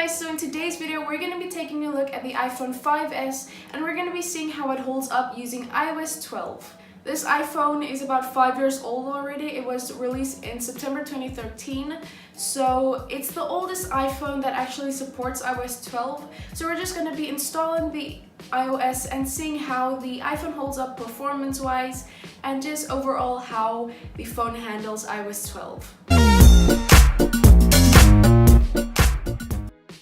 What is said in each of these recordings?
guys, so in today's video we're going to be taking a look at the iPhone 5S and we're going to be seeing how it holds up using iOS 12. This iPhone is about 5 years old already. It was released in September 2013, so it's the oldest iPhone that actually supports iOS 12. So we're just going to be installing the iOS and seeing how the iPhone holds up performance-wise and just overall how the phone handles iOS 12.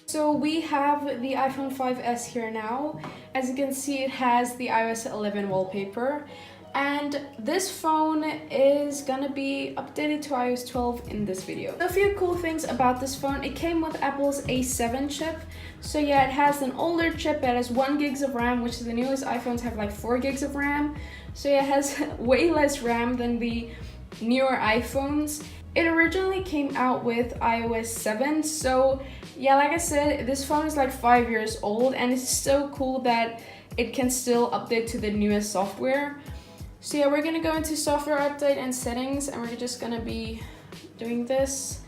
So we have the iPhone 5S here now. As you can see, it has the iOS 11 wallpaper. And this phone is gonna be updated to iOS 12 in this video. So a few cool things about this phone: it came with Apple's A7 chip. So yeah, it has an older chip that has 1 GB of RAM, which the newest iPhones have like 4 GB of RAM. So yeah, it has way less RAM than the newer iPhones. It originally came out with iOS 7, so yeah, like I said, this phone is like 5 years old and it's so cool that it can still update to the newest software. So yeah, we're gonna go into software update and settings and we're just gonna be doing this.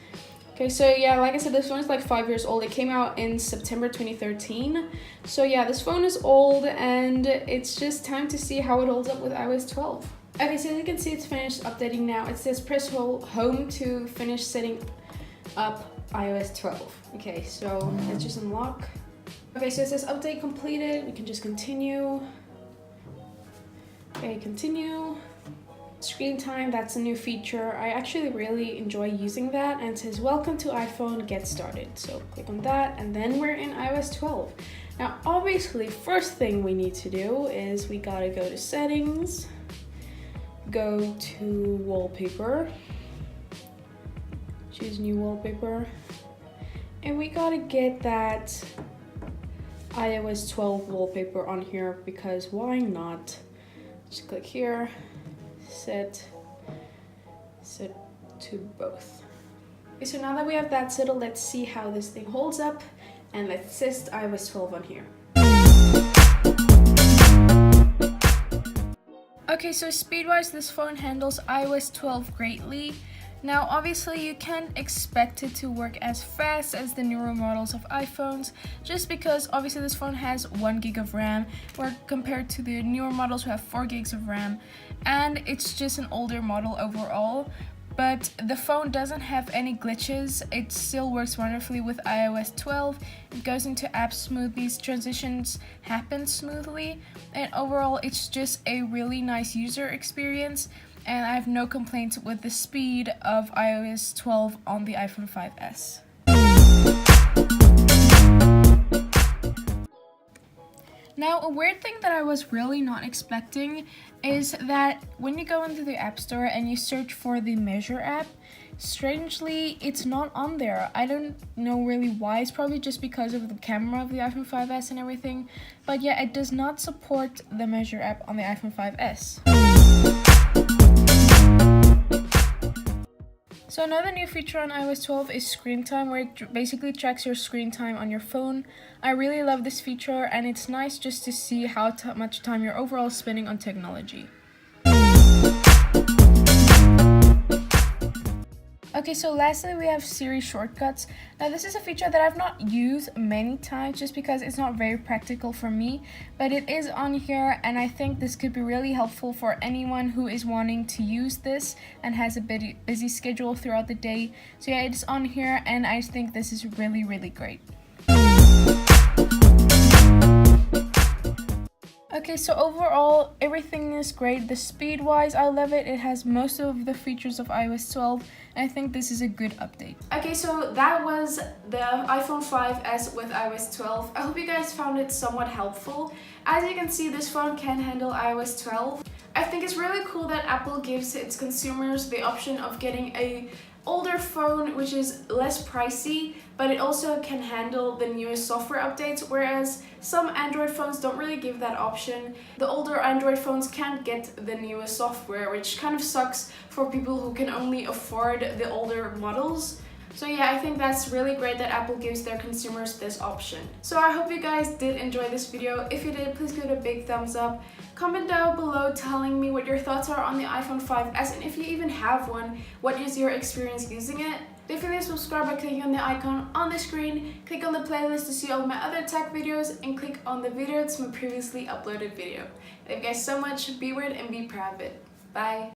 Okay, so yeah, like I said, this phone is like 5 years old. It came out in September 2013. So yeah, this phone is old and it's just time to see how it holds up with iOS 12. Okay, so as you can see, it's finished updating now. It says press home to finish setting up iOS 12. Okay, so let's just unlock. Okay, so it says update completed. We can just continue. Okay, continue. Screen time, that's a new feature. I actually really enjoy using that, and it says welcome to iPhone, get started. So click on that and then we're in iOS 12. Now obviously, first thing we need to do is we gotta go to settings, go to wallpaper, choose new wallpaper, and we gotta get that iOS 12 wallpaper on here because why not? Just click here, set to both. Okay, so now that we have that settled, let's see how this thing holds up, and let's test iOS 12 on here. Okay, so speed-wise, this phone handles iOS 12 greatly. Now, obviously, you can't expect it to work as fast as the newer models of iPhones, just because obviously this phone has 1 GB of RAM, where compared to the newer models who have 4 GB of RAM, and it's just an older model overall. But the phone doesn't have any glitches. It still works wonderfully with iOS 12. It goes into apps smoothly, transitions happen smoothly, and overall it's just a really nice user experience, and I have no complaints with the speed of iOS 12 on the iPhone 5S. Now, a weird thing that I was really not expecting is that when you go into the App Store and you search for the Measure app, strangely, it's not on there. I don't know really why. It's probably just because of the camera of the iPhone 5S and everything. But yeah, it does not support the Measure app on the iPhone 5S. So another new feature on iOS 12 is screen time, where it basically tracks your screen time on your phone. I really love this feature, and it's nice just to see how much time you're overall spending on technology. Okay, so lastly we have Siri shortcuts. Now this is a feature that I've not used many times just because it's not very practical for me, but it is on here and I think this could be really helpful for anyone who is wanting to use this and has a busy schedule throughout the day. So yeah, it's on here and I think this is really, really great. Okay, so overall, everything is great. The speed-wise, I love it. It has most of the features of iOS 12. And I think this is a good update. Okay, so that was the iPhone 5S with iOS 12. I hope you guys found it somewhat helpful. As you can see, this phone can handle iOS 12. I think it's really cool that Apple gives its consumers the option of getting a older phone which is less pricey, but it also can handle the newest software updates, whereas some Android phones don't really give that option. The older Android phones can't get the newest software, which kind of sucks for people who can only afford the older models. So yeah, I think that's really great that Apple gives their consumers this option. So I hope you guys did enjoy this video. If you did, please give it a big thumbs up. Comment down below telling me what your thoughts are on the iPhone 5S, and if you even have one, what is your experience using it? Definitely subscribe by clicking on the icon on the screen, click on the playlist to see all my other tech videos, and click on the video to my previously uploaded video. Thank you guys so much, be weird and be proud of it. Bye!